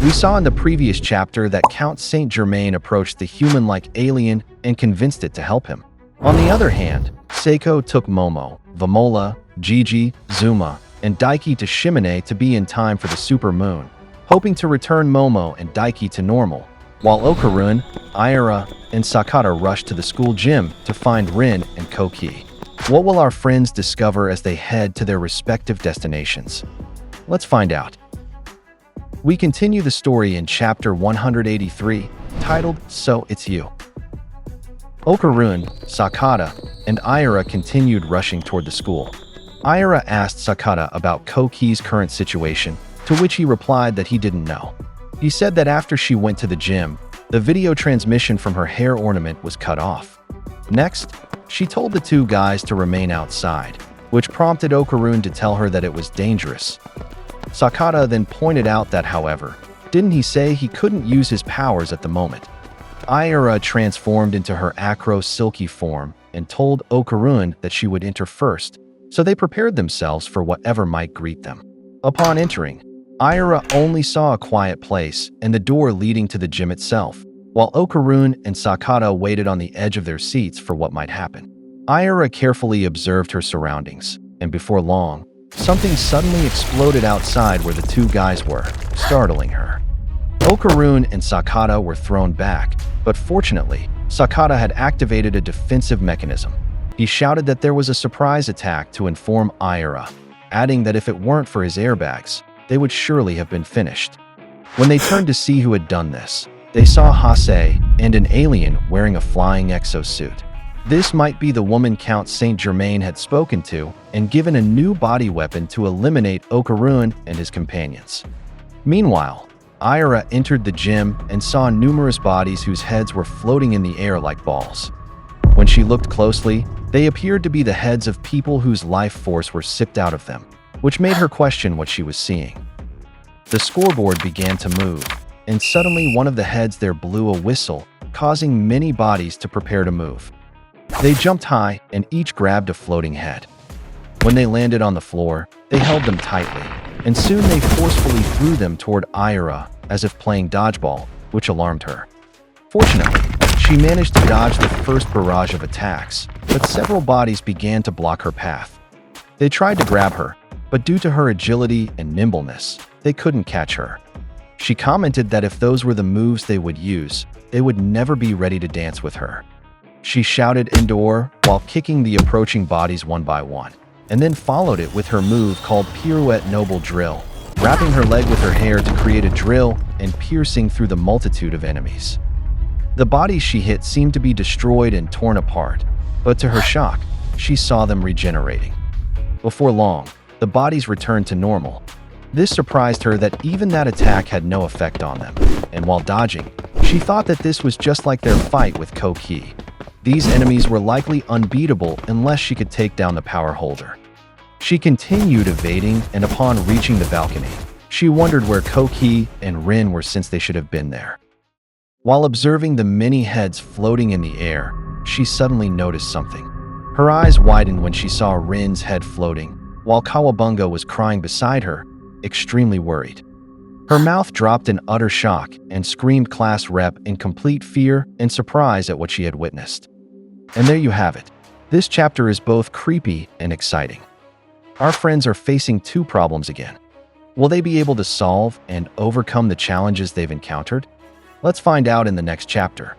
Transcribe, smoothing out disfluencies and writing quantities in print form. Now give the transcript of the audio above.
We saw in the previous chapter that Count Saint-Germain approached the human-like alien and convinced it to help him. On the other hand, Seiko took Momo, Vamola, Gigi, Zuma, and Daiki to Shimane to be in time for the super moon, hoping to return Momo and Daiki to normal, while Okarun, Aira, and Sakata rushed to the school gym to find Rin and Koki. What will our friends discover as they head to their respective destinations? Let's find out. We continue the story in chapter 183, titled So It's You. Okarun, Sakata, and Aira continued rushing toward the school. Aira asked Sakata about Koki's current situation, to which he replied that he didn't know. He said that after she went to the gym, the video transmission from her hair ornament was cut off. Next, she told the two guys to remain outside, which prompted Okarun to tell her that it was dangerous. Sakata then pointed out that, however, didn't he say he couldn't use his powers at the moment? Aira transformed into her acro silky form and told Okarun that she would enter first, so they prepared themselves for whatever might greet them. Upon entering, Aira only saw a quiet place and the door leading to the gym itself, while Okarun and Sakata waited on the edge of their seats for what might happen. Aira carefully observed her surroundings, and before long, something suddenly exploded outside where the two guys were, startling her. Okarun and Sakata were thrown back, but fortunately, Sakata had activated a defensive mechanism. He shouted that there was a surprise attack to inform Aira, adding that if it weren't for his airbags, they would surely have been finished. When they turned to see who had done this, they saw Hase and an alien wearing a flying exosuit. This might be the woman Count Saint-Germain had spoken to and given a new body weapon to eliminate Okarun and his companions. Meanwhile, Aira entered the gym and saw numerous bodies whose heads were floating in the air like balls. When she looked closely, they appeared to be the heads of people whose life force were sipped out of them, which made her question what she was seeing. The scoreboard began to move, and suddenly one of the heads there blew a whistle, causing many bodies to prepare to move. They jumped high and each grabbed a floating head. When they landed on the floor, they held them tightly, and soon they forcefully threw them toward Aira as if playing dodgeball, which alarmed her. Fortunately, she managed to dodge the first barrage of attacks, but several bodies began to block her path. They tried to grab her, but due to her agility and nimbleness, they couldn't catch her. She commented that if those were the moves they would use, they would never be ready to dance with her. She shouted "Endure" while kicking the approaching bodies one by one, and then followed it with her move called Pirouette Noble Drill, wrapping her leg with her hair to create a drill and piercing through the multitude of enemies. The bodies she hit seemed to be destroyed and torn apart, but to her shock, she saw them regenerating. Before long, the bodies returned to normal. This surprised her that even that attack had no effect on them, and while dodging, she thought that this was just like their fight with Koki. These enemies were likely unbeatable unless she could take down the power holder. She continued evading, and upon reaching the balcony, she wondered where Koki and Rin were since they should have been there. While observing the many heads floating in the air, she suddenly noticed something. Her eyes widened when she saw Rin's head floating, while Kawabunga was crying beside her, extremely worried. Her mouth dropped in utter shock and screamed class rep in complete fear and surprise at what she had witnessed. And there you have it. This chapter is both creepy and exciting. Our friends are facing two problems again. Will they be able to solve and overcome the challenges they've encountered? Let's find out in the next chapter.